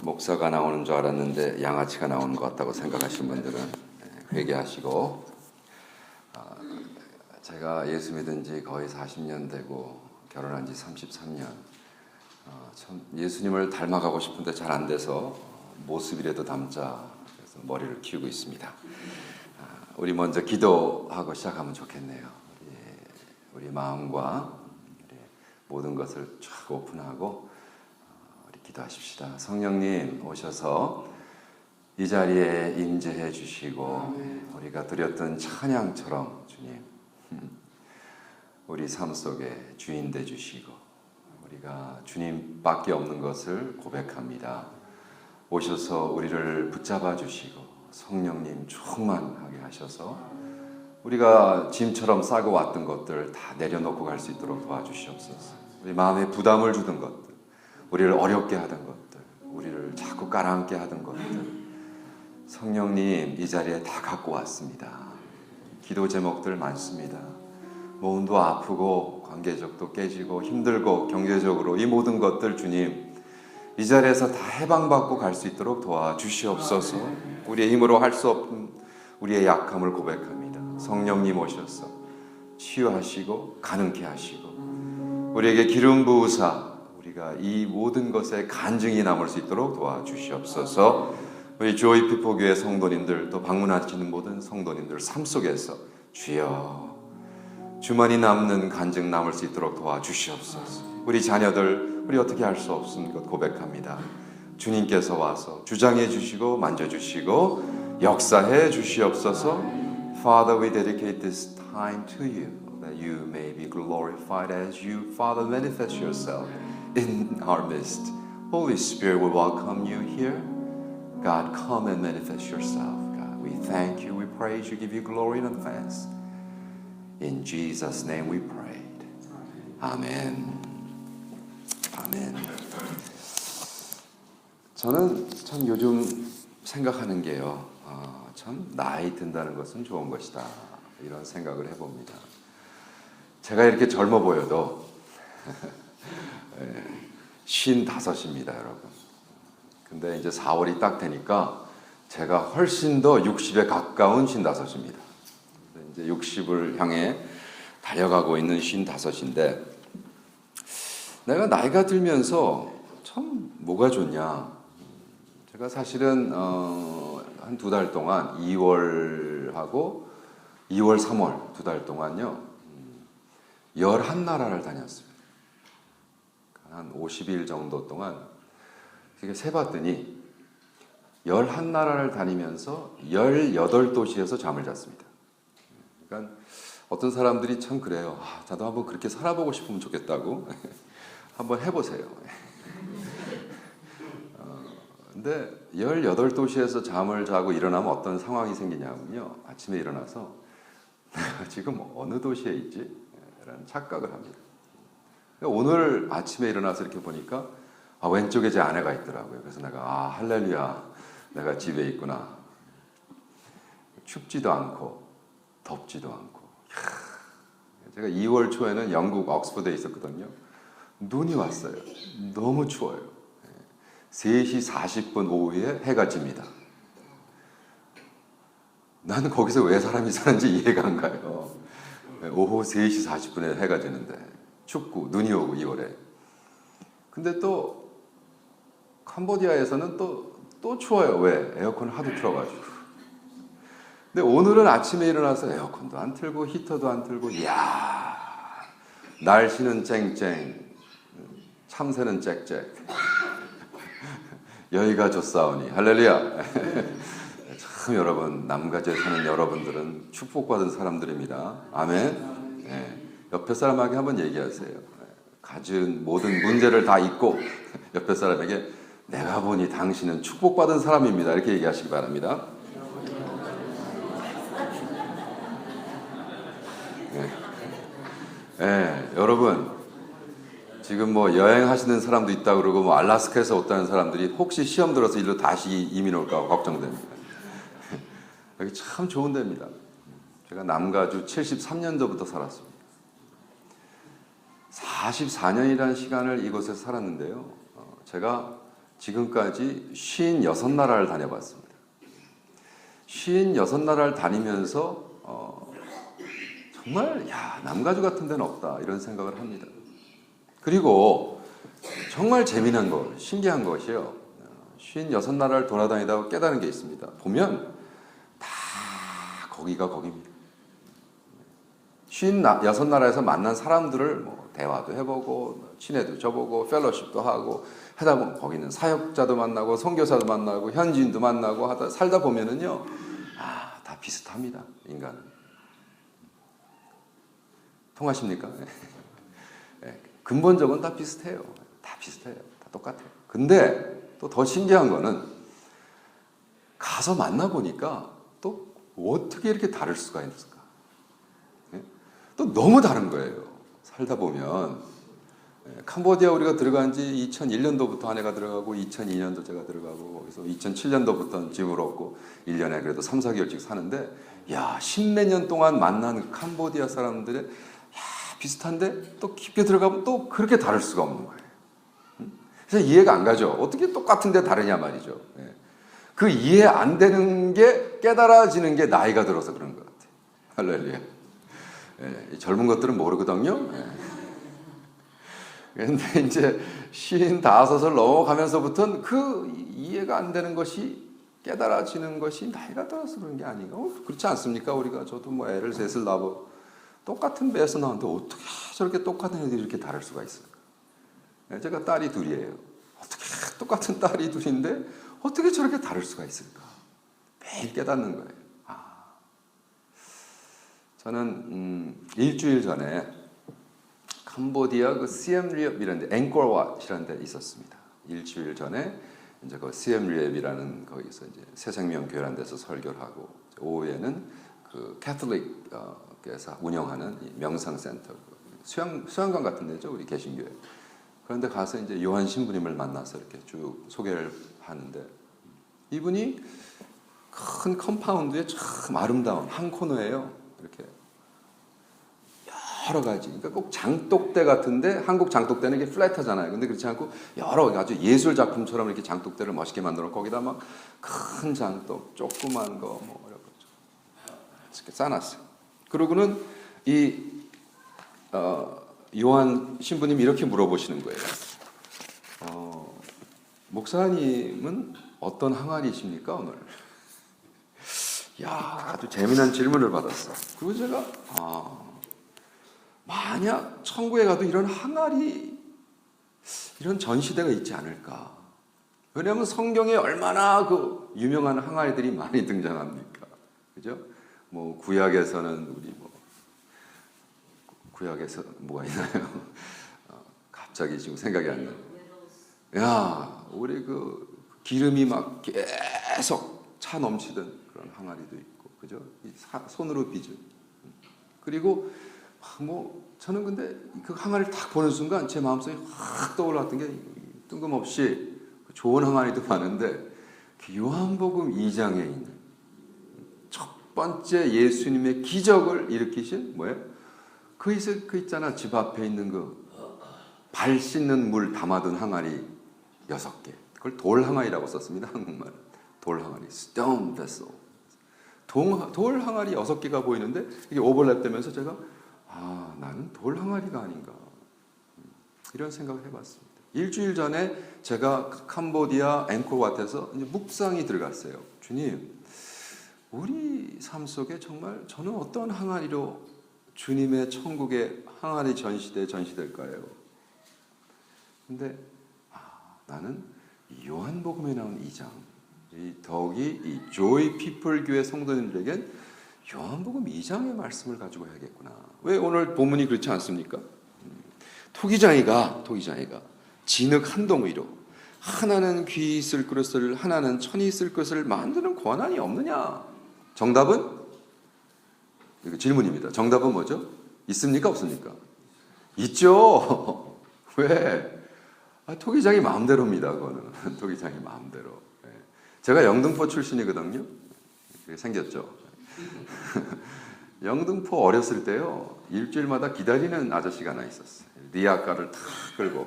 목사가 나오는 줄 알았는데 양아치가 나오는 것 같다고 생각하시는 분들은 회개하시고, 제가 예수 믿은 지 거의 40년 되고 결혼한 지 33년, 참 예수님을 닮아가고 싶은데 잘 안 돼서 모습이라도 담자 그래서 머리를 키우고 있습니다. 우리 먼저 기도하고 시작하면 좋겠네요. 우리 마음과 모든 것을 쫙 오픈하고 우리 기도하십시다. 성령님 오셔서 이 자리에 임재해 주시고 우리가 드렸던 찬양처럼 주님 우리 삶 속에 주인 돼 주시고 우리가 주님밖에 없는 것을 고백합니다. 오셔서 우리를 붙잡아 주시고 성령님 충만하게 하셔서 우리가 짐처럼 싸고 왔던 것들 다 내려놓고 갈 수 있도록 도와주시옵소서. 우리 마음에 부담을 주던 것들, 우리를 어렵게 하던 것들, 우리를 자꾸 깔아앉게 하던 것들 성령님 이 자리에 다 갖고 왔습니다. 기도 제목들 많습니다. 몸도 아프고 관계적도 깨지고 힘들고 경제적으로 이 모든 것들 주님 이 자리에서 다 해방받고 갈 수 있도록 도와주시옵소서. 우리의 힘으로 할 수 없는 우리의 약함을 고백합니다. 성령님 오셔서 치유하시고 가능케 하시고 우리에게 기름 부으사 우리가 이 모든 것에 간증이 남을 수 있도록 도와주시옵소서. 우리 조이피포교회 성도님들 또 방문하시는 모든 성도님들 삶 속에서 주여 주만이 남는 간증 남을 수 있도록 도와주시옵소서. 우리 자녀들 우리 어떻게 할 수 없는 것 고백합니다. 주님께서 와서 주장해 주시고 만져주시고 역사해 주시옵소서. Father, we dedicate this time to you, that you may be glorified as you, Father, manifest yourself in our midst. Holy Spirit, we welcome you here. God, come and manifest yourself. God, we thank you, we praise you, give you glory in advance. In Jesus' name we prayed. 아멘. 아멘. 저는 참 요즘 생각하는 게요. 참 나이 든다는 것은 좋은 것이다. 이런 생각을 해봅니다. 제가 이렇게 젊어 보여도 55입니다, 여러분. 근데 이제 4월이 딱 되니까 제가 훨씬 더 60에 가까운 55입니다. 이제 60을 향해 달려가고 있는 55인데 내가 나이가 들면서 참 뭐가 좋냐. 제가 사실은 한 2달 동안 2월하고 2월, 3월 2달 동안요 11나라를 다녔습니다. 한 50일 정도 동안 세봤더니 11나라를 다니면서 18도시에서 잠을 잤습니다. 그러니까 어떤 사람들이 참 그래요. 나도 한번 그렇게 살아보고 싶으면 좋겠다고 한번 해보세요. 근데 18도시에서 잠을 자고 일어나면 어떤 상황이 생기냐면요. 아침에 일어나서 내가 지금 어느 도시에 있지? 라는 착각을 합니다. 오늘 아침에 일어나서 이렇게 보니까 왼쪽에 제 아내가 있더라고요. 그래서 내가 할렐루야 내가 집에 있구나. 춥지도 않고 덥지도 않고 제가 2월 초에는 영국 옥스퍼드에 있었거든요. 눈이 왔어요. 너무 추워요. 3시 40분 오후에 해가 집니다. 나는 거기서 왜 사람이 사는지 이해가 안 가요. 오후 3시 40분에 해가 지는데 춥고 눈이 오고 2월에. 근데 또 캄보디아에서는 또 추워요. 왜? 에어컨을 하도 틀어가지고. 근데 오늘은 아침에 일어나서 에어컨도 안 틀고 히터도 안 틀고 이야 날씨는 쨍쨍 참새는 짹짹 여기가 좋사오니 할렐루야. 참 여러분 남가주에 사는 여러분들은 축복받은 사람들입니다. 아멘. 옆에 사람에게 한번 얘기하세요. 가진 모든 문제를 다 잊고 옆에 사람에게 내가 보니 당신은 축복받은 사람입니다. 이렇게 얘기하시기 바랍니다. 여러분 지금 뭐 여행하시는 사람도 있다 그러고 뭐 알라스카에서 왔다는 사람들이 혹시 시험 들어서 일로 다시 이민 올까 걱정됩니다. 여기 참 좋은 데입니다. 제가 남가주 73년도부터 살았습니다. 44년이라는 시간을 이곳에서 살았는데요. 제가 지금까지 56나라를 다녀봤습니다. 56나라를 다니면서 정말 남가주 같은 데는 없다 이런 생각을 합니다. 그리고 정말 재미난 거, 신기한 것이요. 56나라를 돌아다니다가 깨달은 게 있습니다. 보면 다 거기가 거기입니다. 56나라에서 만난 사람들을 뭐 대화도 해보고 친애도 져보고 펠로십도 하고 하다 보면 거기는 사역자도 만나고 선교사도 만나고 현지인도 만나고 하다 살다 보면은요, 다 비슷합니다. 인간은. 통하십니까? 네. 근본적으로 다 비슷해요. 다 비슷해요. 다 똑같아요. 근데 또 더 신기한 거는 가서 만나보니까 또 어떻게 이렇게 다를 수가 있을까? 네? 또 너무 다른 거예요. 살다 보면. 캄보디아 우리가 들어간 지 2001년도부터 아내가 들어가고 2002년도 제가 들어가고 거기서 2007년도부터는 집을 얻고 1년에 그래도 3, 4개월씩 사는데 10몇 년 동안 만난 캄보디아 사람들의 비슷한데 또 깊게 들어가면 또 그렇게 다를 수가 없는 거예요. 그래서 이해가 안 가죠. 어떻게 똑같은데 다르냐 말이죠. 그 이해 안 되는 게 깨달아지는 게 나이가 들어서 그런 것 같아요. 할렐루야. 젊은 것들은 모르거든요. 그런데 이제 55을 넘어가면서부터는 그 이해가 안 되는 것이 깨달아지는 것이 나이가 들어서 그런 게 아닌가. 그렇지 않습니까? 우리가 저도 뭐 애를 셋을 낳고 똑같은 배에서 나왔는데 어떻게 저렇게 똑같은 애들이 이렇게 다를 수가 있을까? 제가 딸이 둘이에요. 어떻게 똑같은 딸이 둘인데 어떻게 저렇게 다를 수가 있을까? 매일 깨닫는 거예요. 저는 일주일 전에 캄보디아 그 시엠리앱이라는 데, 앵코르왓이라는 데 있었습니다. 일주일 전에 이제 그 시엠리앱이라는 거기서 이제 새생명교회라는 데서 설교를 하고 오후에는 그 캐톨릭에서 운영하는 명상센터 수양관 같은 데죠, 우리 개신교회. 그런데 가서 이제 요한 신부님을 만나서 이렇게 쭉 소개를 하는데 이분이 큰 컴파운드에 참 아름다운 한 코너에요. 이렇게 여러 가지. 그러니까 꼭 장독대 같은데 한국 장독대는 이게 플랫하잖아요. 근데 그렇지 않고 여러 아주 예술 작품처럼 이렇게 장독대를 멋있게 만들어 거기다 막 큰 장독, 조그만 거 뭐 이렇게 싸놨어요. 그러고는 이 요한 신부님이 이렇게 물어보시는 거예요. 목사님은 어떤 항아리이십니까 오늘? 아주 재미난 질문을 받았어. 그리고 제가 만약 천국에 가도 이런 항아리, 이런 전시대가 있지 않을까? 왜냐하면 성경에 얼마나 그 유명한 항아리들이 많이 등장합니까? 그죠? 뭐 구약에서는 우리 뭐 구약에서 뭐가 있나요? 갑자기 지금 생각이 안 나요. 우리 그 기름이 막 계속 차 넘치던 그런 항아리도 있고, 그죠? 손으로 빚은. 그리고 뭐 저는 근데 그 항아리를 딱 보는 순간 제 마음속에 확 떠올랐던 게 뜬금없이 좋은 항아리도 많은데 그 요한복음 2장에 있는 첫 번째 예수님의 기적을 일으키신 뭐예요? 그 있잖아, 집 앞에 있는 그 발 씻는 물 담아둔 항아리 6개. 그걸 돌 항아리라고 썼습니다. 한국말. 돌 항아리, stone vessel. 돌 항아리 6개가 보이는데 이게 오버랩되면서 제가 나는 돌 항아리가 아닌가 이런 생각을 해봤습니다. 일주일 전에 제가 캄보디아 앵코르왓에서 이제 묵상이 들어갔어요. 주님, 우리 삶 속에 정말 저는 어떤 항아리로 주님의 천국의 항아리 전시될까요? 근데 나는 요한복음에 나온 2장, 더욱이 이 조이 피플 교회 성도님들에겐 요한복음 2장의 말씀을 가지고 해야겠구나. 왜 오늘 본문이 그렇지 않습니까? 토기장이가 진흙 한 덩이로 하나는 귀 있을 그릇을 하나는 천이 있을 것을 만드는 권한이 없느냐? 정답은? 이거 질문입니다. 정답은 뭐죠? 있습니까? 없습니까? 있죠. 왜? 토기장이 마음대로입니다. 그거는 토기장이 마음대로. 제가 영등포 출신이거든요. 생겼죠. 영등포 어렸을 때요, 일주일마다 기다리는 아저씨가 하나 있었어요. 리아카를 탁 끌고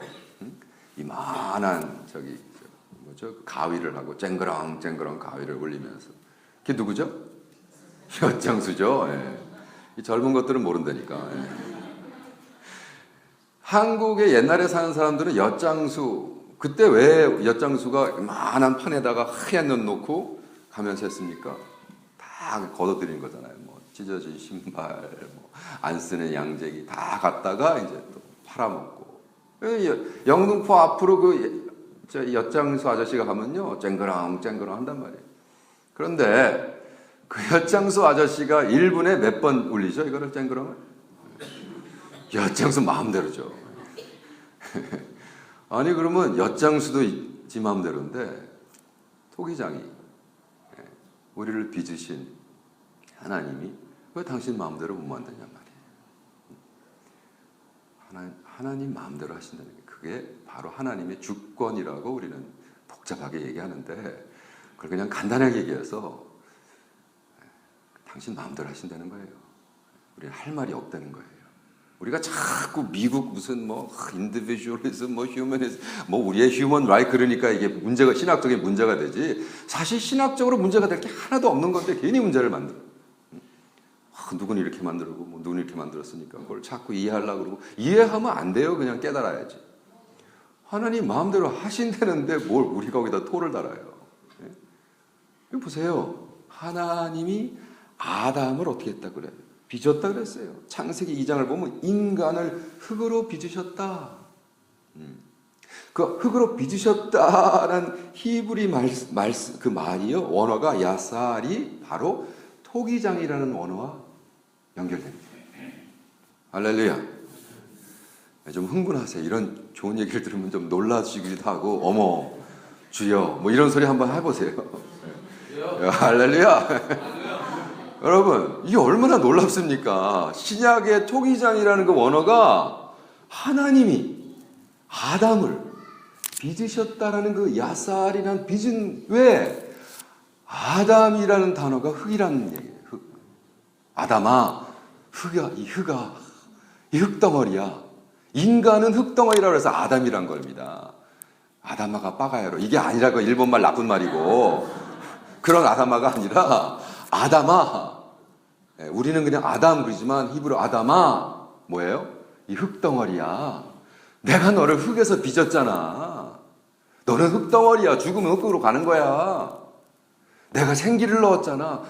이만한 그죠? 가위를 하고 쨍그랑 가위를 올리면서. 그게 누구죠? 엿장수죠. 예. 이 젊은 것들은 모른다니까. 예. 한국에 옛날에 사는 사람들은 엿장수, 그때 왜 엿장수가 만한 판에다가 하얀 엿 놓고 가면서 했습니까? 다 걷어들이는 거잖아요. 뭐 찢어진 신발, 뭐 안 쓰는 양재기 다 갖다가 이제 또 팔아먹고. 영등포 앞으로 저 엿장수 아저씨가 가면요, 쨍그랑 한단 말이에요. 그런데 그 엿장수 아저씨가 1분에 몇 번 울리죠? 이거를 쨍그랑을? 엿장수 마음대로죠. 아니 그러면 엿장수도 지 마음대로인데 토기장이 우리를 빚으신 하나님이 왜 당신 마음대로 못 만드냐 말이에요. 하나님 마음대로 하신다는 게 그게 바로 하나님의 주권이라고 우리는 복잡하게 얘기하는데 그걸 그냥 간단하게 얘기해서 당신 마음대로 하신다는 거예요. 우리는 할 말이 없다는 거예요. 우리가 자꾸 미국 무슨 뭐 인디비주얼리즘 뭐 휴머니즘 뭐 우리의 휴먼 라이트 그러니까 이게 문제가 신학적인 문제가 되지 사실 신학적으로 문제가 될 게 하나도 없는 건데 괜히 문제를 만들어. 누구는 이렇게 만들고 뭐 누구는 이렇게 만들었으니까 그걸 자꾸 이해하려고 그러고 이해하면 안 돼요. 그냥 깨달아야지. 하나님 마음대로 하신다는데 뭘 우리가 거기다 토를 달아요. 이거 보세요. 하나님이 아담을 어떻게 했다 그래요? 빚었다 그랬어요. 창세기 2장을 보면 인간을 흙으로 빚으셨다. 그 흙으로 빚으셨다라는 히브리 그 말이요. 원어가 야살이 바로 토기장이라는 원어와 연결됩니다. 할렐루야. 좀 흥분하세요. 이런 좋은 얘기를 들으면 좀 놀라시기도 하고 어머 주여 뭐 이런 소리 한번 해보세요. 할렐루야. 여러분 이게 얼마나 놀랍습니까? 신약의 토기장이라는 그 원어가 하나님이 아담을 빚으셨다라는 그 야살이라는 빚은 왜 아담이라는 단어가 흙이라는 얘기예요. 흙. 아담아 이 흙덩어리야. 인간은 흙덩어리라고 해서 아담이란 겁니다. 아담아가 빠가야로 이게 아니라고 일본말 나쁜 말이고 그런 아담아가 아니라 아담아. 우리는 그냥 아담 그러지만 히브리어 아담아 뭐예요? 이 흙덩어리야. 내가 너를 흙에서 빚었잖아. 너는 흙덩어리야. 죽으면 흙으로 가는 거야. 내가 생기를 넣었잖아.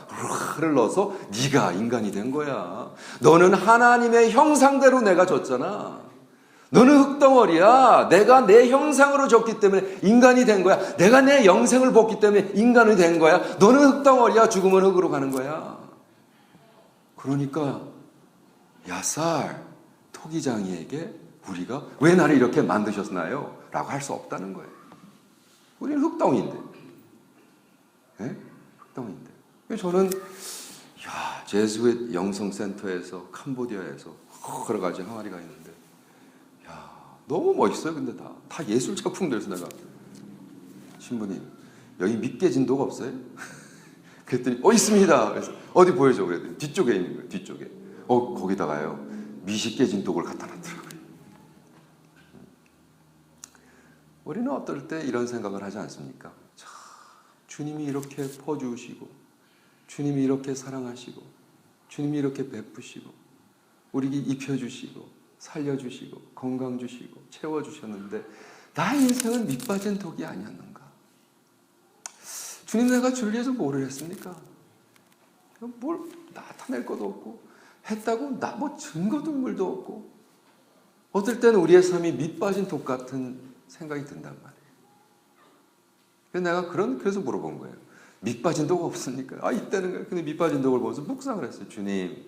를 넣어서 네가 인간이 된 거야. 너는 하나님의 형상대로 내가 줬잖아. 너는 흙덩어리야. 내가 내 형상으로 줬기 때문에 인간이 된 거야. 내가 내 영생을 벗기 때문에 인간이 된 거야. 너는 흙덩어리야. 죽으면 흙으로 가는 거야. 그러니까 야살 토기장이에게 우리가 왜 나를 이렇게 만드셨나요? 라고 할 수 없다는 거예요. 우리는 흙덩이인데. 네? 흙덩이인데. 저는 제수의 영성센터에서 캄보디아에서 여러 가지 항아리가 있는데 너무 멋있어요. 근데 다 예술 작품들에서 내가 신부님 여기 밑깨진도가 없어요? 그랬더니 있습니다. 그래서 어디 보여줘 그랬더니 뒤쪽에 있는 거예요. 뒤쪽에 거기다가요 미식깨진 독을 갖다 놨더라고요. 우리는 어떨 때 이런 생각을 하지 않습니까? 참, 주님이 이렇게 퍼주시고 주님이 이렇게 사랑하시고 주님이 이렇게 베푸시고 우리에게 입혀주시고 살려주시고 건강 주시고 채워주셨는데 나의 인생은 밑빠진 독이 아니었는가? 주님 내가 주를 위해서 뭐를 했습니까? 뭘 나타낼 것도 없고 했다고 뭐 증거동물도 없고 어떨 때는 우리의 삶이 밑빠진 독 같은 생각이 든단 말이에요. 그래서 내가 그래서 물어본 거예요. 밑빠진 독 없습니까? 있다는 거예요. 근데 밑빠진 독을 보면서 묵상을 했어요. 주님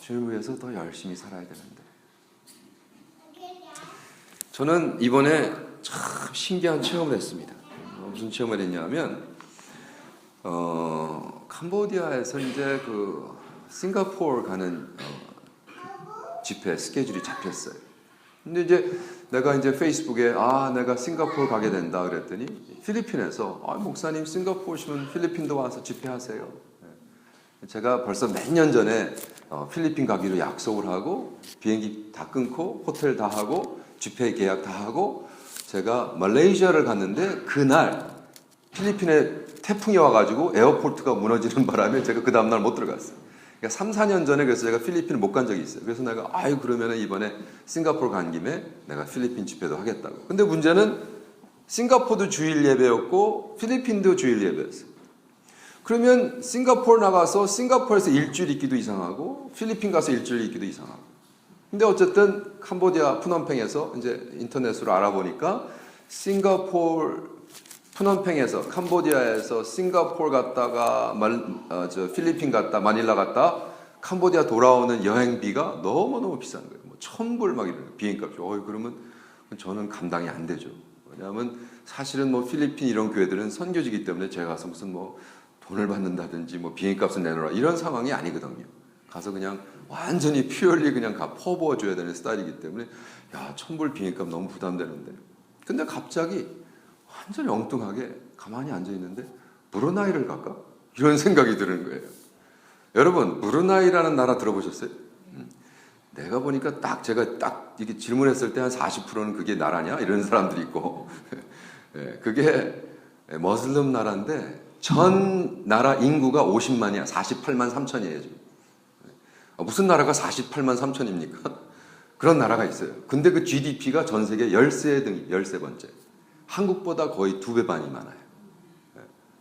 주님을 위해서 더 열심히 살아야 되는데. 저는 이번에 참 신기한 체험을 했습니다. 무슨 체험을 했냐면 캄보디아에서 이제 그 싱가포르 가는 집회 스케줄이 잡혔어요. 근데 이제 내가 이제 페이스북에 내가 싱가포르 가게 된다 그랬더니 필리핀에서 목사님 싱가포르 오시면 필리핀도 와서 집회하세요. 제가 벌써 몇 년 전에 필리핀 가기로 약속을 하고 비행기 다 끊고 호텔 다 하고 집회 계약 다 하고 제가 말레이시아를 갔는데 그날 필리핀에 태풍이 와가지고 에어포트가 무너지는 바람에 제가 그 다음날 못 들어갔어요. 그러니까 3, 4년 전에 그래서 제가 필리핀을 못 간 적이 있어요. 그래서 내가 그러면 이번에 싱가포르 간 김에 내가 필리핀 집회도 하겠다고. 근데 문제는 싱가포르도 주일 예배였고 필리핀도 주일 예배였어요. 그러면 싱가포르 나가서 싱가포르에서 일주일 있기도 이상하고 필리핀 가서 일주일 있기도 이상하고. 근데 어쨌든 캄보디아 푸놈팽에서 이제 인터넷으로 알아보니까 싱가포르 푸놈팽에서 캄보디아에서 싱가포르 갔다가 필리핀 갔다 마닐라 갔다 캄보디아 돌아오는 여행비가 너무너무 비싼 거예요. 뭐 1,000불 막 이런 비행값이. 그러면 저는 감당이 안 되죠. 왜냐하면 사실은 뭐 필리핀 이런 교회들은 선교지기 때문에 제가 가서 무슨 뭐 돈을 받는다든지 뭐 비행값을 내놓으라 이런 상황이 아니거든요. 가서 그냥 완전히 퓨얼리 그냥 퍼부어 줘야 되는 스타일이기 때문에 1,000불 비행값 너무 부담되는데. 근데 갑자기 완전히 엉뚱하게 가만히 앉아 있는데 브루나이를 갈까? 이런 생각이 드는 거예요. 여러분, 브루나이라는 나라 들어보셨어요? 내가 보니까 제가 이렇게 질문했을 때 한 40%는 그게 나라냐? 이런 사람들이 있고 그게 머슬름 나라인데 전 나라 인구가 50만이야. 48만 3천이에요 지금. 무슨 나라가 48만 3천입니까? 그런 나라가 있어요. 근데 그 GDP가 전 세계 13번째. 한국보다 거의 2배 반이 많아요.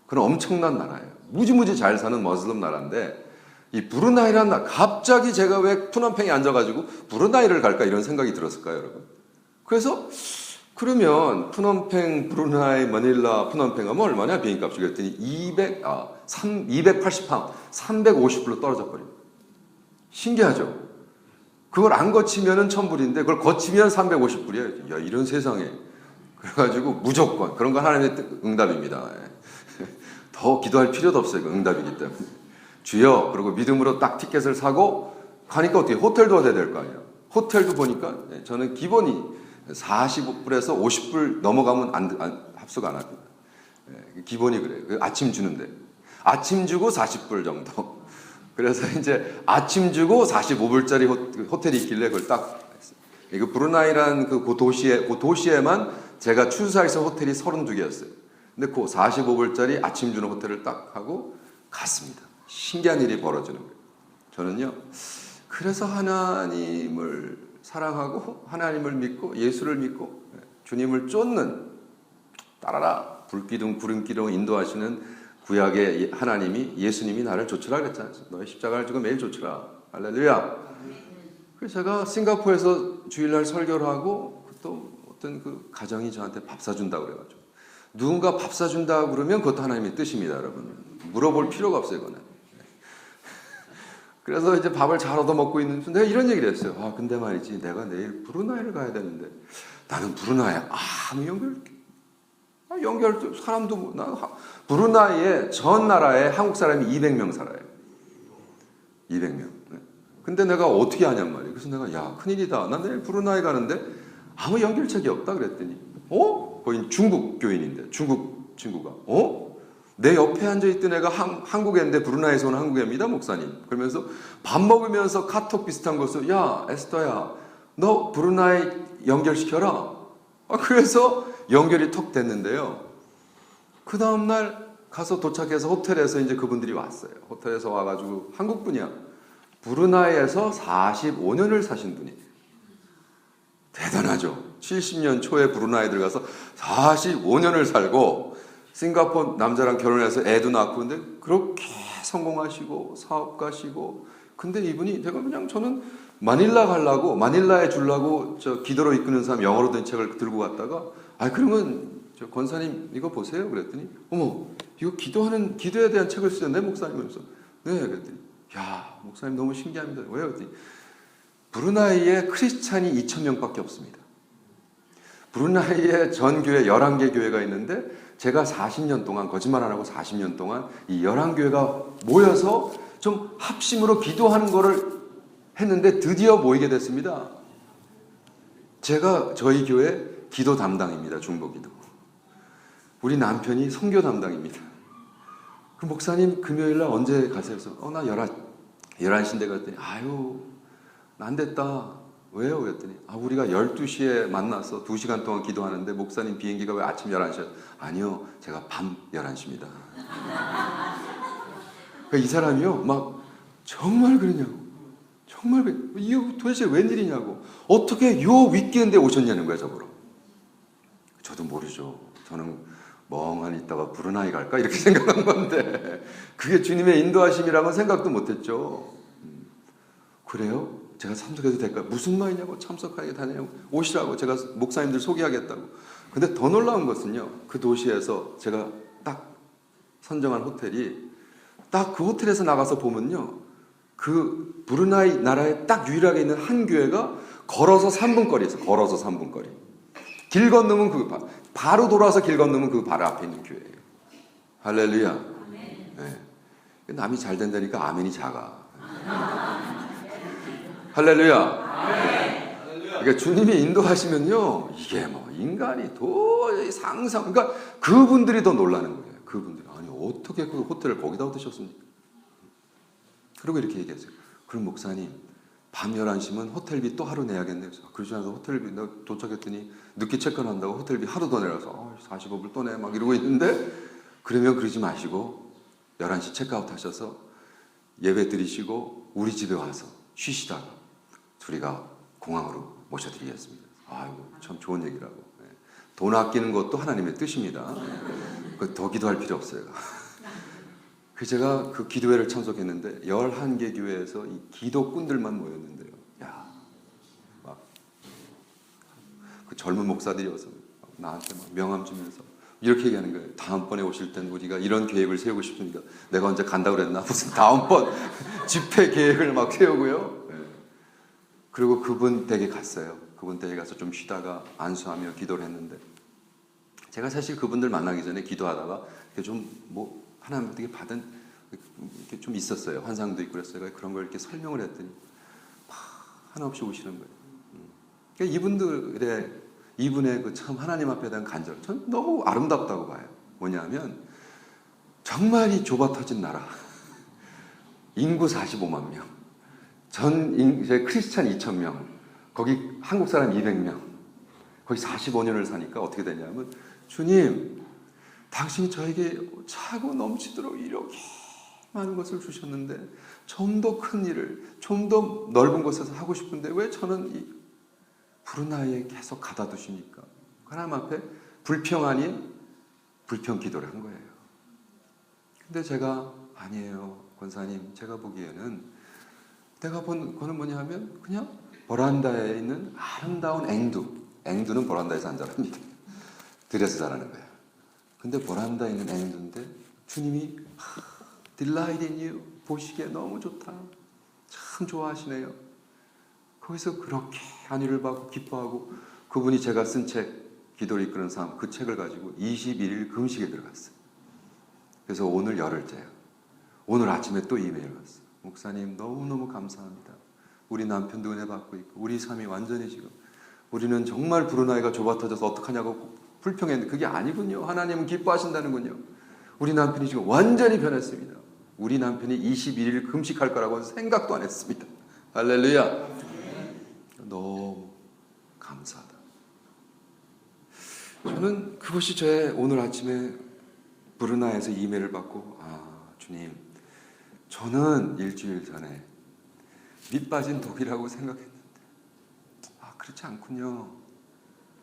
그런 엄청난 나라예요. 무지무지 잘 사는 머슬름 나라인데 이 브루나이라는 나라, 갑자기 제가 왜 푸놈팽에 앉아가지고 브루나이를 갈까 이런 생각이 들었을까요, 여러분? 그래서 그러면 푸놈팽, 브루나이, 마닐라, 푸놈팽 하면 얼마냐 비행값이 그랬더니 280파운드, 350불로 떨어져 버립니다. 신기하죠? 그걸 안 거치면은 1,000불인데 그걸 거치면 350불이에요. 야, 이런 세상에. 그래가지고 무조건 그런 건 하나님의 응답입니다. 더 기도할 필요도 없어요. 응답이기 때문에. 주여, 그리고 믿음으로 딱 티켓을 사고 가니까 어떻게 호텔도 얻어야 될 거 아니에요. 호텔도 보니까 저는 기본이 45불에서 50불 넘어가면 합숙 안 합니다. 기본이 그래요. 아침 주는데. 아침 주고 40불 정도. 그래서 이제 아침 주고 45불짜리 호텔이 있길래 그걸 딱 했어요. 이거 브루나이란 그 도시에만 제가 추수사에서 호텔이 32개였어요. 근데 그 45불짜리 아침 주는 호텔을 딱 하고 갔습니다. 신기한 일이 벌어지는 거예요. 저는요, 그래서 하나님을 사랑하고 하나님을 믿고 예수를 믿고 주님을 쫓는 따라라 불기둥 구름기둥 인도하시는 구약의 하나님이 예수님이 나를 쫓으라 그랬잖아요. 너의 십자가를 지고 매일 쫓으라. 할렐루야. 그래서 제가 싱가포르에서 주일날 설교를 하고 또 어떤 그 가정이 저한테 밥 사준다고 그래가지고 누군가 밥 사준다 그러면 그것도 하나님의 뜻입니다, 여러분. 물어볼 필요가 없어요, 이거는. 그래서 이제 밥을 잘 얻어먹고 있는 내가 이런 얘기를 했어요. 근데 말이지 내가 내일 브루나이를 가야 되는데 나는 브루나이에 아무 연결 사람도 브루나이에 전 나라에 한국 사람이 200명 살아요. 200명. 근데 내가 어떻게 하냔 말이에요. 그래서 내가 큰일이다. 나 내일 브루나이 가는데 아무 연결책이 없다 그랬더니 거의 중국 교인인데 중국 친구가 내 옆에 앉아있던 애가 한국애인데 브루나이에서 온 한국애입니다, 목사님. 그러면서 밥 먹으면서 카톡 비슷한 것을 야, 에스더야, 너 브루나이 연결시켜라. 그래서 연결이 턱 됐는데요. 그 다음날 가서 도착해서 호텔에서 이제 그분들이 왔어요. 호텔에서 와가지고 한국분이야. 브루나이에서 45년을 사신 분이. 대단하죠. 70년 초에 브루나이 들어가서 45년을 살고 싱가포르 남자랑 결혼해서 애도 낳고 근데 그렇게 성공하시고 사업가시고 근데 이분이 제가 그냥 저는 마닐라 가려고 마닐라에 주려고 저 기도로 이끄는 사람 영어로 된 책을 들고 갔다가 그러면 저 권사님 이거 보세요 그랬더니 어머 이거 기도에 대한 책을 쓰셨네 목사님 그래서 네 그랬더니 야 목사님 너무 신기합니다 왜요 그랬더니 브루나이에 크리스찬이 2,000명밖에 없습니다. 브루나이에 전 교회 11개 교회가 있는데 제가 40년 동안 거짓말 안 하고 40년 동안 이 11교회가 모여서 좀 합심으로 기도하는 거를 했는데 드디어 모이게 됐습니다. 제가 저희 교회 기도 담당입니다. 중보기도. 우리 남편이 선교 담당입니다. 그 목사님 금요일날 언제 가세요? 그래서 나 11시인데 갔더니 안 됐다. 왜요? 그랬더니 우리가 12시에 만나서 2시간 동안 기도하는데 목사님 비행기가 왜 아침 11시에? 아니요, 제가 밤 11시입니다. 그러니까 이 사람이요, 막 정말 그러냐고, 정말 이거 도대체 웬일이냐고, 어떻게 요 위켄드에 오셨냐는 거야 저보러. 저도 모르죠. 저는 멍하니 있다가 브루나이 갈까 이렇게 생각한 건데 그게 주님의 인도하심이라고는 생각도 못했죠. 그래요? 제가 참석해도 될까요? 무슨 말이냐고, 참석하게 다니냐고, 오시라고, 제가 목사님들 소개하겠다고. 근데 더 놀라운 것은요, 그 도시에서 제가 딱 선정한 호텔이 딱 그 호텔에서 나가서 보면요, 그 브루나이 나라에 딱 유일하게 있는 한 교회가 걸어서 3분 거리 있어요. 걸어서 3분 거리. 길 건너면 바로 돌아서 길 건너면 그 바로 앞에 있는 교회예요. 할렐루야. 네. 남이 잘 된다니까 아멘이 작아. 할렐루야. 그러니까 주님이 인도하시면요, 이게 뭐 인간이 도저히 상상, 그러니까 그분들이 더 놀라는 거예요. 그분들이 아니 어떻게 그 호텔을 거기다 얻으셨습니까? 그리고 이렇게 얘기했어요. 그럼 목사님, 밤 11시면 호텔비 또 하루 내야겠네요. 그러지 않아서 호텔비 내가 도착했더니 늦게 체크한다고 호텔비 하루 더 내라서 45불 또 내 막 이러고 있는데, 그러면 그러지 마시고 11시 체크아웃 하셔서 예배 드리시고 우리 집에 와서 쉬시다가 우리가 공항으로 모셔드리겠습니다. 아이고 참 좋은 얘기라고. 돈 아끼는 것도 하나님의 뜻입니다. 더 기도할 필요 없어요. 제가 그 기도회를 참석했는데 11개 교회에서 이 기도꾼들만 모였는데요. 야, 막 그 젊은 목사들이어서 나한테 막 명함 주면서 이렇게 얘기하는 거예요. 다음번에 오실 땐 우리가 이런 계획을 세우고 싶으니까. 내가 언제 간다고 그랬나? 무슨 다음번 집회 계획을 막 세우고요. 그리고 그분 댁에 갔어요. 그분 댁에 가서 좀 쉬다가 안수하며 기도를 했는데, 제가 사실 그분들 만나기 전에 기도하다가 좀 뭐 하나님께 받은 게 좀 있었어요. 환상도 있고 그랬어요. 그런 걸 이렇게 설명을 했더니 막 한없이 우시는 거예요. 그러니까 이분의 그 참 하나님 앞에 대한 간절, 전 너무 아름답다고 봐요. 뭐냐면 정말 이 좁아 터진 나라, 인구 45만 명, 이제 크리스찬 2,000명, 거기 한국 사람 200명, 거기 45년을 사니까 어떻게 되냐면, 주님, 당신이 저에게 차고 넘치도록 이렇게 많은 것을 주셨는데 좀 더 큰 일을, 좀 더 넓은 곳에서 하고 싶은데 왜 저는 이 브루나이에 계속 가다 두십니까? 하나님 앞에 불평 아닌 불평 기도를 한 거예요. 근데 제가 아니에요, 권사님, 제가 보기에는 내가 본 거는 뭐냐 하면 그냥 버란다에 있는 아름다운 앵두는 버란다에서 안 자랍니다. 들에서 자라는 거예요. 근데 버란다에 있는 앵두인데 주님이 delight in you, 보시기에 너무 좋다, 참 좋아하시네요. 거기서 그렇게 안위를 받고 기뻐하고, 그분이 제가 쓴 책 기도를 이끄는 삶, 그 책을 가지고 21일 금식에 들어갔어요. 그래서 오늘 열흘째예요. 오늘 아침에 또 이메일 왔어요. 목사님 너무너무 감사합니다. 우리 남편도 은혜 받고 있고 우리 삶이 완전히 지금, 우리는 정말 브루나이가 좁아 터져서 어떡하냐고 불평했는데 그게 아니군요. 하나님은 기뻐하신다는군요. 우리 남편이 지금 완전히 변했습니다. 우리 남편이 21일 금식할 거라고는 생각도 안 했습니다. 할렐루야. 너무 감사하다. 저는 그것이 저의 오늘 아침에 브루나이에서 이메일을 받고, 주님, 저는 일주일 전에 밑빠진 독이라고 생각했는데 그렇지 않군요.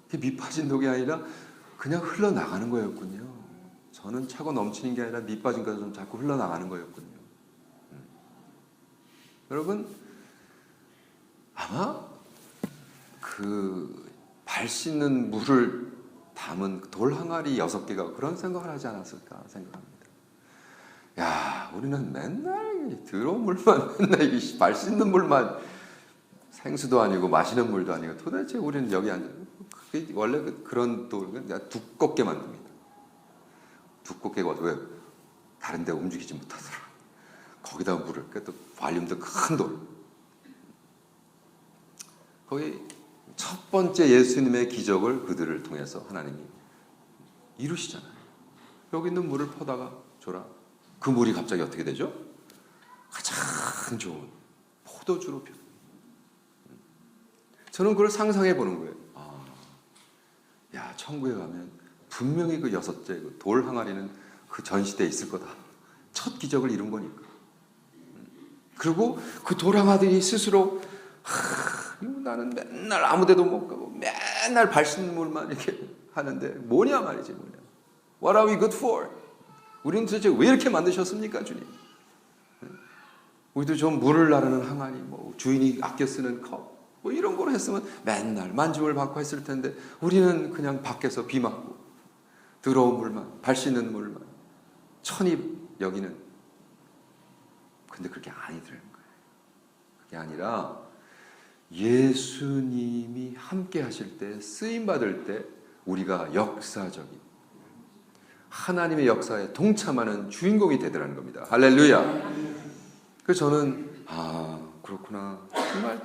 그게 밑빠진 독이 아니라 그냥 흘러나가는 거였군요. 저는 차고 넘치는 게 아니라 밑빠진 것처럼 자꾸 흘러나가는 거였군요. 여러분, 아마 그 발 씻는 물을 담은 돌 항아리 6개가 그런 생각을 하지 않았을까 생각합니다. 야, 우리는 맨날 더러운 물만, 맨날 발 씻는 물만, 생수도 아니고 마시는 물도 아니고 도대체 우리는 여기 앉아, 그게 원래 그런 돌은 두껍게 만듭니다. 두껍게, 왜? 다른 데 움직이지 못하더라. 거기다 물을, 또 발륨도 큰 돌. 거기 첫 번째 예수님의 기적을 그들을 통해서 하나님이 이루시잖아요. 여기 있는 물을 퍼다가 줘라. 그 물이 갑자기 어떻게 되죠? 가장 좋은 포도주로 변. 저는 그걸 상상해 보는 거예요. 야, 천국에 가면 분명히 그 6째 그 돌 항아리는 그 전시대에 있을 거다. 첫 기적을 이룬 거니까. 그리고 그 돌 항아리들이 스스로 나는 맨날 아무데도 못 가고 맨날 발신물만 이렇게 하는데 뭐냐 말이지, 뭐냐. What are we good for? 우리는 도대체 왜 이렇게 만드셨습니까, 주님? 우리도 좀 물을 나르는 항아리, 뭐 주인이 아껴 쓰는 컵, 뭐 이런 걸 했으면 맨날 만짐을 받고 했을 텐데 우리는 그냥 밖에서 비 맞고 더러운 물만, 발 씻는 물만 천히 여기는. 근데 그게 아니더라는 거예요. 그게 아니라 예수님이 함께 하실 때, 쓰임 받을 때 우리가 역사적인 하나님의 역사에 동참하는 주인공이 되더라는 겁니다. 할렐루야. 그래서 저는 그렇구나. 정말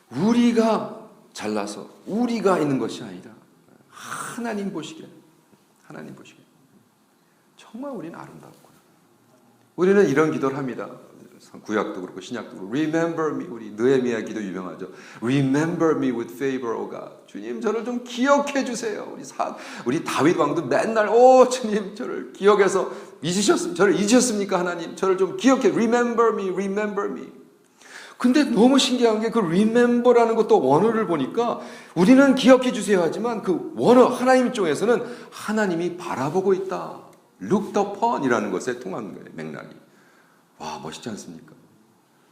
우리가 잘나서 우리가 있는 것이 아니라 하나님 보시기에 정말 우리는 아름답구나. 우리는 이런 기도를 합니다. 구약도 그렇고 신약도 그렇고 Remember me. 우리 느헤미야 기도 유명하죠. Remember me with favor, O God. 주님 저를 좀 기억해 주세요. 우리 다윗 왕도 맨날 주님 저를 기억해서 저를 잊으셨습니까 하나님? 저를 좀 기억해. Remember me, remember me. 근데 너무 신기한 게 그 remember라는 것도 원어를 보니까 우리는 기억해 주세요 하지만 그 원어 하나님 쪽에서는 하나님이 바라보고 있다. looked upon 이라는 것에 통한 거예요. 맥락이. 와, 멋있지 않습니까?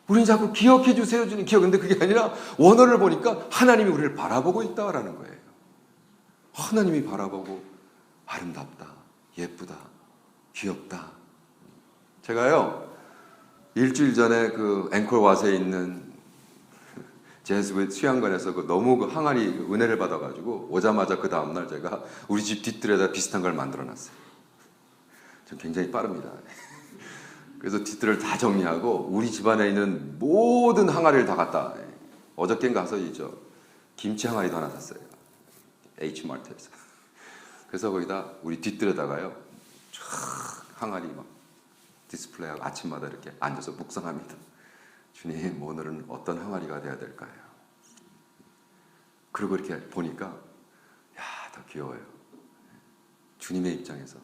우리는 자꾸 기억해 주세요 주님 근데 그게 아니라 원어를 보니까 하나님이 우리를 바라보고 있다라는 거예요. 하나님이 바라보고 아름답다, 예쁘다, 귀엽다. 제가요 일주일 전에 그 앵콜왓에 있는 제수의 수양관에서 너무 그 항아리 은혜를 받아가지고 오자마자 그 다음날 제가 우리 집 뒤뜰에다 비슷한 걸 만들어놨어요. 전 굉장히 빠릅니다. 그래서 뒤뜰을 다 정리하고 우리 집안에 있는 모든 항아리를 다 갖다, 어저께인 가서 김치 항아리도 하나 샀어요. H마트에서. 그래서 거기다 우리 뒤뜰에다가요 쫙 항아리 막 디스플레이하고 아침마다 이렇게 앉아서 묵상합니다. 주님 오늘은 어떤 항아리가 돼야 될까요? 그리고 이렇게 보니까 더 귀여워요. 주님의 입장에서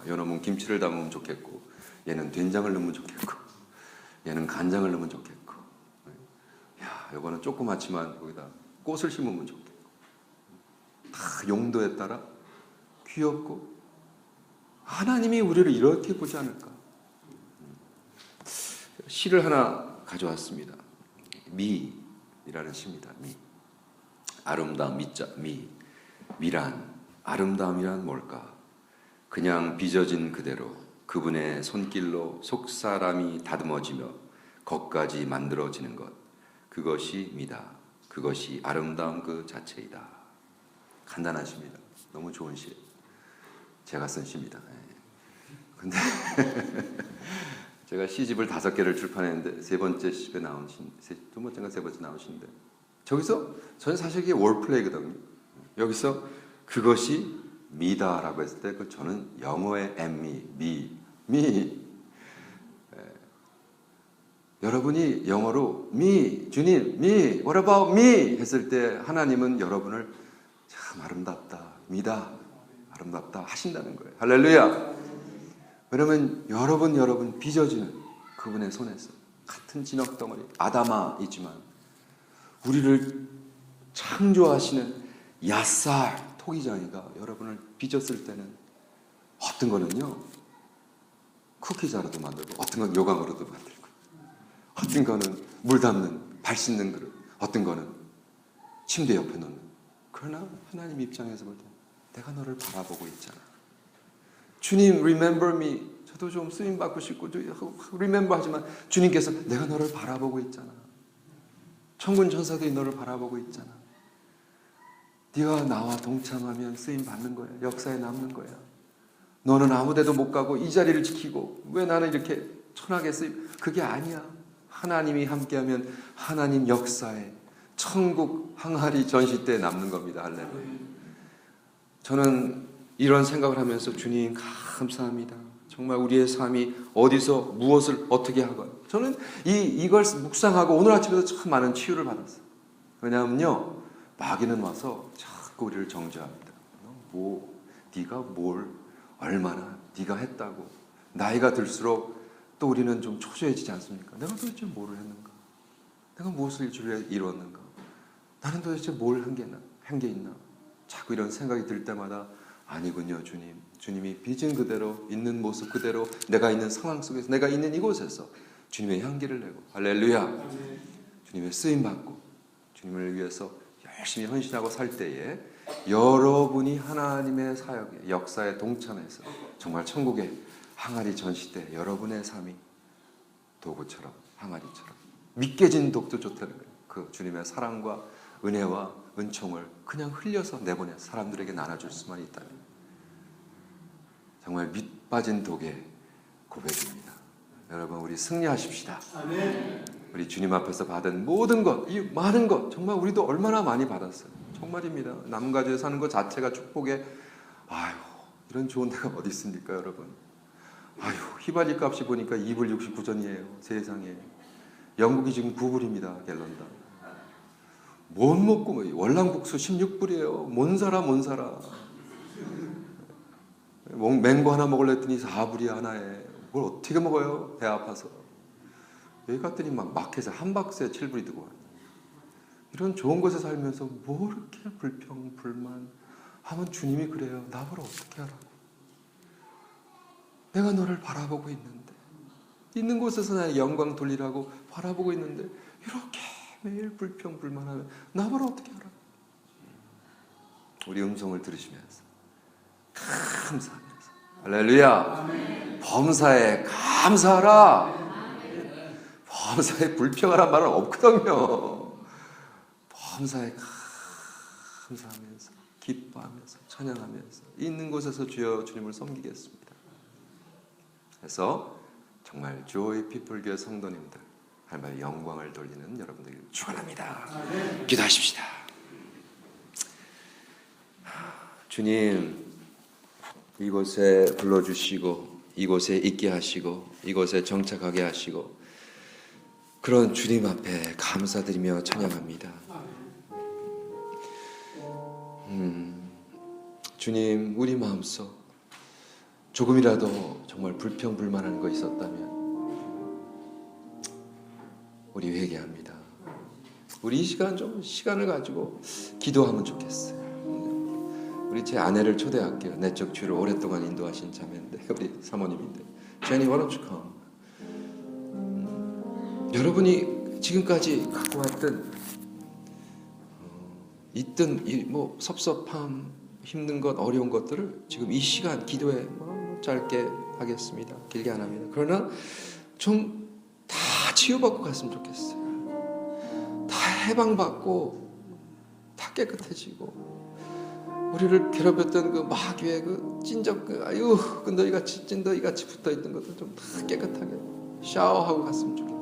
요놈은 김치를 담으면 좋겠고 얘는 된장을 넣으면 좋겠고 얘는 간장을 넣으면 좋겠고 요거는 조그맣지만 거기다 꽃을 심으면 좋겠고 다 용도에 따라 귀엽고 하나님이 우리를 이렇게 보지 않을까. 시를 하나 가져왔습니다. 미이라는 시입니다. 미. 아름다움, 미자, 미란. 아름다움이란 뭘까? 그냥 빚어진 그대로 그분의 손길로 속사람이 다듬어지며 것까지 만들어지는 것. 그것이 미다. 그것이 아름다움 그 자체이다. 간단하십니다. 너무 좋은 시. 제가 쓴 시입니다. 근데 제가 시집을 5개를 출판했는데 세 번째 시집에 나온 두 번째인가 세 번째 나온 시인데 저기서 저는 사실 이게 월플레이거든요. 여기서 그것이 미다라고 했을 때 저는 영어의 미. 여러분이 영어로 주님, what about me? 했을 때 하나님은 여러분을 참 아름답다, 미다, 아름답다 하신다는 거예요. 할렐루야. 왜냐면 여러분 빚어지는 그분의 손에서 같은 진흙덩어리 아담아이지만 우리를 창조하시는 야살 토기장이가 여러분을 빚었을 때는 어떤 거는요 쿠키자루도 만들고 어떤 건 요강으로도 만들고 어떤 거는 물 담는 발 씻는 그릇 어떤 거는 침대 옆에 놓는. 그러나 하나님 입장에서 볼 때 내가 너를 바라보고 있잖아. 주님 remember me. 저도 좀 쓰임 받고 싶고 remember 하지만 주님께서 내가 너를 바라보고 있잖아. 천군 천사들이 너를 바라보고 있잖아. 네가 나와 동참하면 쓰임 받는 거야. 역사에 남는 거야. 너는 아무데도 못 가고 이 자리를 지키고 왜 나는 이렇게 천하게 쓰임. 그게 아니야. 하나님이 함께하면 하나님 역사에 천국 항아리 전시 때 남는 겁니다. 할렐루야. 저는 이런 생각을 하면서 주님 감사합니다. 정말 우리의 삶이 어디서 무엇을 어떻게 하건 저는 이걸 묵상하고 오늘 아침에도 참 많은 치유를 받았어요. 왜냐하면요 마귀는 와서 자꾸 우리를 정죄합니다. 네가 뭘 얼마나 네가 했다고. 나이가 들수록 또 우리는 좀 초조해지지 않습니까? 내가 도대체 뭐를 했는가? 내가 무엇을 주위에 이루었는가? 나는 도대체 뭘 한 게 있나? 자꾸 이런 생각이 들 때마다 아니군요, 주님. 주님이 빚은 그대로 있는 모습 그대로 내가 있는 상황 속에서 내가 있는 이곳에서 주님의 향기를 내고 할렐루야. 주님의 쓰임 받고 주님을 위해서 열심히 헌신하고 살 때에 여러분이 하나님의 사역에 역사에 동참해서 정말 천국의 항아리 전시대 여러분의 삶이 도구처럼 항아리처럼 믿겨진 독도 좋다는 거예요. 그 주님의 사랑과 은혜와 은총을 그냥 흘려서 내보내 사람들에게 나눠줄 수만 있다면 정말 밑 빠진 독의 고백입니다. 여러분 우리 승리하십시다. 아멘. 우리 주님 앞에서 받은 모든 것, 이 많은 것 정말 우리도 얼마나 많이 받았어요. 정말입니다. 남가주에 사는 것 자체가 축복의 이런 좋은 데가 어디 있습니까, 여러분? 휘발유 값이 보니까 2불 69전이에요. 세상에. 영국이 지금 9불입니다. 갤런당. 못 먹고 월남국수 16불이에요. 못 살아. 맹고 하나 먹으려 했더니 4불이 하나에. 뭘 어떻게 먹어요? 배 아파서. 여기 갔더니 막 마켓에 한 박스에 7불이 들고 와요. 이런 좋은 곳에 살면서 뭐 이렇게 불평, 불만 하면 주님이 그래요. 나보러 어떻게 하라고. 내가 너를 바라보고 있는데 있는 곳에서 나의 영광 돌리라고 바라보고 있는데 이렇게 매일 불평, 불만하면 나보러 어떻게 하라고. 우리 음성을 들으시면서 감사하면서 할렐루야. 아멘. 범사에 감사하라. 아멘. 범사에 불평하란 말은 없거든요. 범사에 감사하면서 기뻐하면서 찬양하면서 있는 곳에서 주여 주님을 섬기겠습니다. 그래서 정말 조이 피플 교회 성도님들 하나님의 영광을 돌리는 여러분들을 축원합니다. 기도하십시다. 주님 이곳에 불러주시고 이곳에 있게 하시고 이곳에 정착하게 하시고 그런 주님 앞에 감사드리며 찬양합니다. 주님 우리 마음속 조금이라도 정말 불평불만한 거 있었다면 우리 회개합니다. 우리 이 시간 좀 시간을 가지고 기도하면 좋겠어요. 우리 제 아내를 초대할게요. 내적 주를 오랫동안 인도하신 자매인데 우리 사모님인데 제니 why don't you come? 여러분이 지금까지 갖고 왔던 있던 뭐 섭섭함, 힘든 것, 어려운 것들을 지금 이 시간 기도에 짧게 하겠습니다. 길게 안 합니다. 그러나 좀 다 치유받고 갔으면 좋겠어요. 다 해방받고 다 깨끗해지고 우리를 괴롭혔던 그 마귀의 그 찐적 그 너희같이 붙어있던 것들 좀 다 깨끗하게 샤워하고 갔으면 좋겠어요.